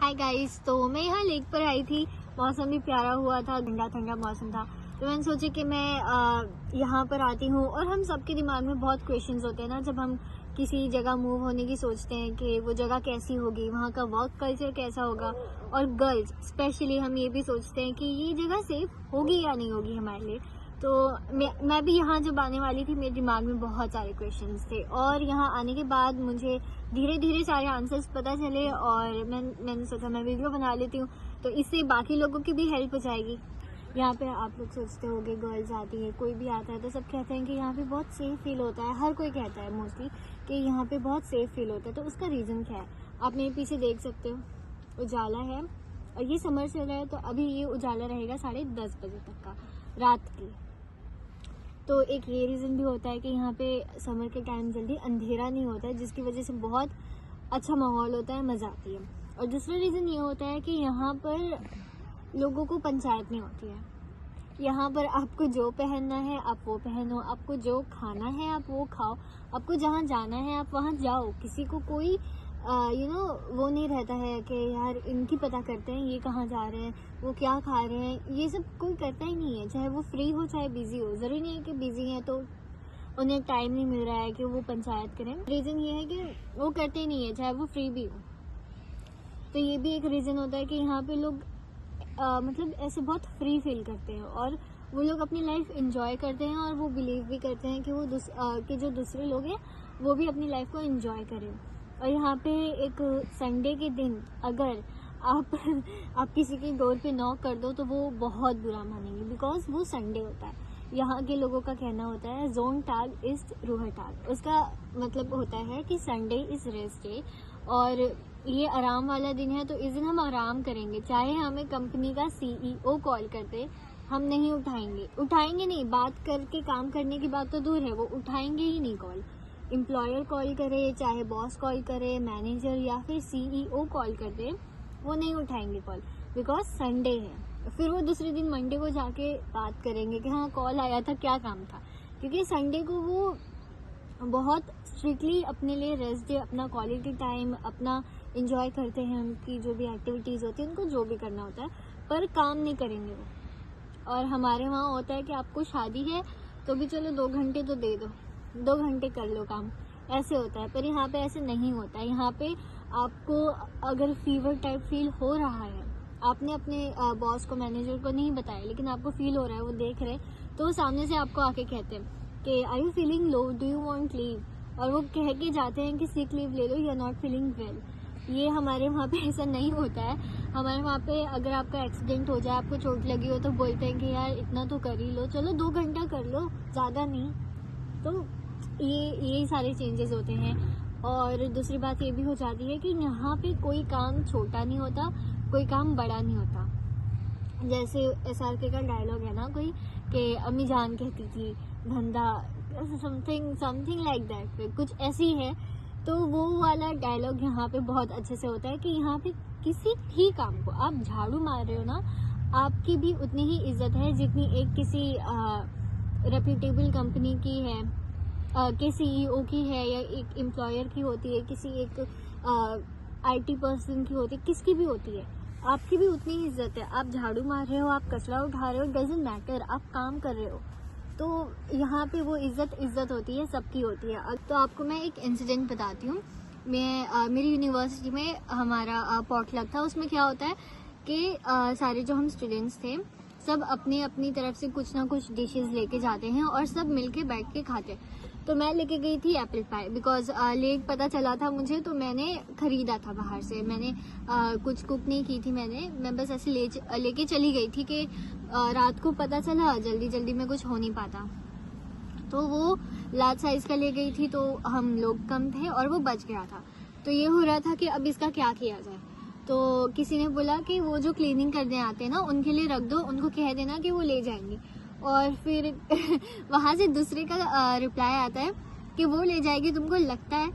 Hi guys, तो मैं यहाँ लेक पर आई थी। मौसम भी प्यारा हुआ था, ठंडा ठंडा मौसम था। तो मैंने सोचा कि मैं यहाँ पर आती हूँ। और हम सबके दिमाग में बहुत क्वेश्चंस होते हैं ना, जब हम किसी जगह मूव होने की सोचते हैं कि वो जगह कैसी होगी, वहाँ का वर्क कल्चर कैसा होगा। और गर्ल्स स्पेशली हम ये भी सोचते हैं कि ये जगह सेफ होगी या नहीं होगी हमारे लिए। तो मैं भी यहाँ जब आने वाली थी, मेरे दिमाग में बहुत सारे क्वेश्चंस थे। और यहाँ आने के बाद मुझे धीरे धीरे सारे आंसर्स पता चले और मैंने सोचा मैं वीडियो बना लेती हूँ, तो इससे बाकी लोगों की भी हेल्प हो जाएगी। यहाँ पे आप लोग सोचते होंगे गर्ल्स आती है, कोई भी आता है तो सब कहते हैं कि यहाँ पे बहुत सेफ फील होता है। हर कोई कहता है मोस्टली कि यहाँ पे बहुत सेफ फील होता है। तो उसका रीज़न क्या है, आप मेरे पीछे देख सकते हो, उजाला है और ये समर चल रहा है। तो अभी ये उजाला रहेगा 10:30 बजे तक का रात की। तो एक ये रीज़न भी होता है कि यहाँ पे समर के टाइम जल्दी अंधेरा नहीं होता है, जिसकी वजह से बहुत अच्छा माहौल होता है, मज़ा आती है। और दूसरा रीज़न ये होता है कि यहाँ पर लोगों को पंचायत नहीं होती है। यहाँ पर आपको जो पहनना है आप वो पहनो, आपको जो खाना है आप वो खाओ, आपको जहाँ जाना है आप वहाँ जाओ। किसी को कोई वो नहीं रहता है कि यार इनकी पता करते हैं ये कहाँ जा रहे हैं, वो क्या खा रहे हैं। ये सब कोई करता ही नहीं है, चाहे वो फ्री हो चाहे बिजी हो। ज़रूरी नहीं है कि बिजी हैं तो उन्हें टाइम नहीं मिल रहा है कि वो पंचायत करें। रीज़न ये है कि वो करते ही नहीं है, चाहे वो फ्री भी हो। तो ये भी एक रीज़न होता है कि यहाँ पे लोग मतलब ऐसे बहुत फ्री फील करते हैं और वो लोग अपनी लाइफ एंजॉय करते हैं। और वो बिलीव भी करते हैं कि वो कि जो दूसरे लोग हैं वो भी अपनी लाइफ को एंजॉय करें। और यहाँ पे एक संडे के दिन अगर आप किसी की डोर पे नॉक कर दो तो वो बहुत बुरा मानेंगे, बिकॉज वो संडे होता है। यहाँ के लोगों का कहना होता है जोन टाग इज रूह टाग। उसका मतलब होता है कि संडे इज रेस्ट डे और ये आराम वाला दिन है। तो इस दिन हम आराम करेंगे, चाहे हमें कंपनी का CEO कॉल करते हम नहीं उठाएंगे नहीं। बात करके काम करने की बात तो दूर है, वो उठाएंगे ही नहीं कॉल। एम्प्लॉयर कॉल करे, चाहे बॉस कॉल करे, मैनेजर या फिर CEO कॉल करते, वो नहीं उठाएंगे कॉल, बिकॉज संडे है। फिर वो दूसरे दिन मंडे को जाके बात करेंगे कि हाँ कॉल आया था, क्या काम था। क्योंकि संडे को वो बहुत स्ट्रिक्टली अपने लिए रेस्ट डे, अपना क्वालिटी टाइम, अपना एंजॉय करते हैं। उनकी जो भी एक्टिविटीज़ होती है उनको जो भी करना होता है, पर काम नहीं करेंगे वो। और हमारे वहाँ होता है कि आपको शादी है तो भी चलो 2 घंटे तो दे दो, 2 घंटे कर लो काम, ऐसे होता है। पर यहाँ पे ऐसे नहीं होता है। यहाँ पे आपको अगर फीवर टाइप फील हो रहा है, आपने अपने बॉस को, मैनेजर को नहीं बताया, लेकिन आपको फील हो रहा है, वो देख रहे हैं, तो वो सामने से आपको आके कहते हैं कि are you feeling low, do you want leave. और वो कह के जाते हैं कि सिक लीव ले लो, you are not feeling well. ये हमारे वहाँ पे ऐसा नहीं होता है। हमारे वहाँ पे अगर आपका एक्सीडेंट हो जाए, आपको चोट लगी हो, तो बोलते हैं कि यार इतना तो कर ही लो, चलो 2 घंटा कर लो, ज़्यादा नहीं। तो ये सारे चेंजेस होते हैं। और दूसरी बात ये भी हो जाती है कि यहाँ पे कोई काम छोटा नहीं होता, कोई काम बड़ा नहीं होता। जैसे SRK का डायलॉग है ना कोई, कि अम्मी जान कहती थी धंधा समथिंग लाइक दैट, कुछ ऐसी है। तो वो वाला डायलॉग यहाँ पे बहुत अच्छे से होता है कि यहाँ पे किसी भी काम को आप झाड़ू मार रहे हो ना, आपकी भी उतनी ही इज्जत है जितनी एक किसी रेप्यूटेबल कंपनी की है, के CEO की है, या एक एम्प्लॉयर की होती है, किसी एक IT पर्सन की होती है, किसकी भी होती है। आपकी भी उतनी ही इज्जत है। आप झाड़ू मार रहे हो, आप कचरा उठा रहे हो, डजंट मैटर, आप काम कर रहे हो। तो यहाँ पे वो इज्जत होती है, सबकी होती है। तो आपको मैं एक इंसिडेंट बताती हूँ। मेरी यूनिवर्सिटी में हमारा पॉटलक था। उसमें क्या होता है कि सारे जो हम स्टूडेंट्स थे सब अपनी अपनी तरफ से कुछ ना कुछ डिशेस लेके जाते हैं और सब मिलके बैठ के खाते हैं। तो मैं लेके गई थी एप्पल पाई, बिकॉज लेट पता चला था मुझे, तो मैंने खरीदा था बाहर से। मैंने कुछ कुक नहीं की थी, मैं बस ऐसे लेके चली गई थी कि रात को पता चला, जल्दी में कुछ हो नहीं पाता। तो वो लार्ज साइज का ले गई थी, तो हम लोग कम थे और वो बच गया था। तो ये हो रहा था कि अब इसका क्या किया जाए। तो किसी ने बोला कि वो जो क्लीनिंग करने आते हैं ना, उनके लिए रख दो, उनको कह देना कि वो ले जाएंगे। और फिर वहाँ से दूसरे का रिप्लाई आता है कि वो ले जाएगी, तुमको लगता है।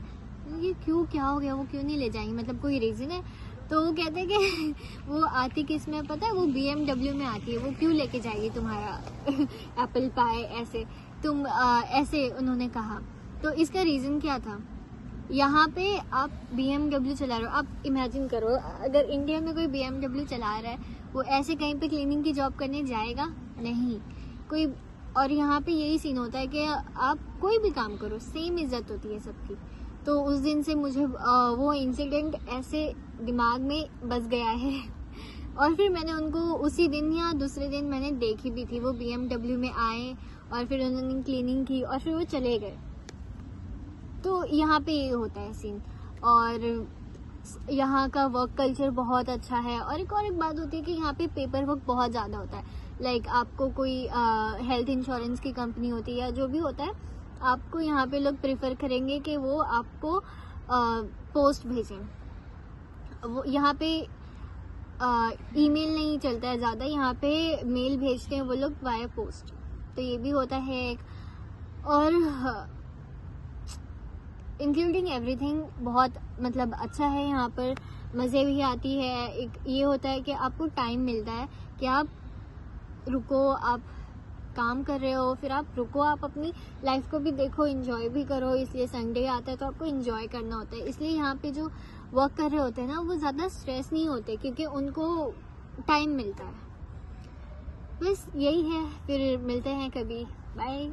ये क्यों, क्या हो गया, वो क्यों नहीं ले जाएंगी, मतलब कोई रीज़न है। तो वो कहते हैं कि वो आती किस में पता है, वो BMW में आती है, वो क्यों लेके जाएगी तुम्हारा एप्पल पाई, ऐसे उन्होंने कहा। तो इसका रीज़न क्या था, यहाँ पे आप BMW चला रहे हो, आप इमेजिन करो अगर इंडिया में कोई BMW चला रहा है, वो ऐसे कहीं पे क्लीनिंग की जॉब करने जाएगा नहीं कोई। और यहाँ पे यही सीन होता है कि आप कोई भी काम करो सेम इज्जत होती है सबकी। तो उस दिन से मुझे वो इंसिडेंट ऐसे दिमाग में बस गया है और फिर मैंने उनको उसी दिन या दूसरे दिन मैंने देखी भी थी, वो BMW में आए और फिर उन्होंने क्लीनिंग की और फिर वो चले गए। तो यहाँ पे ये होता है सीन। और यहाँ का वर्क कल्चर बहुत अच्छा है। और एक बात होती है कि यहाँ पे पेपर वर्क बहुत ज़्यादा होता है। लाइक आपको कोई हेल्थ इंश्योरेंस की कंपनी होती है या जो भी होता है, आपको यहाँ पे लोग प्रेफर करेंगे कि वो आपको पोस्ट भेजें। वो यहाँ पे ईमेल नहीं चलता है ज़्यादा, यहाँ पे मेल भेजते हैं वो लोग वाया पोस्ट। तो ये भी होता है एक। और इंक्लूडिंग एवरीथिंग बहुत मतलब अच्छा है यहाँ पर, मज़े भी आती है। एक ये होता है कि आपको टाइम मिलता है कि आप रुको, आप काम कर रहे हो, फिर आप रुको, आप अपनी लाइफ को भी देखो, एंजॉय भी करो। इसलिए संडे आता है तो आपको एंजॉय करना होता है। इसलिए यहाँ पे जो वर्क कर रहे होते हैं ना, वो ज़्यादा स्ट्रेस नहीं होते क्योंकि उनको टाइम मिलता है। बस यही है, फिर मिलते हैं कभी, बाय।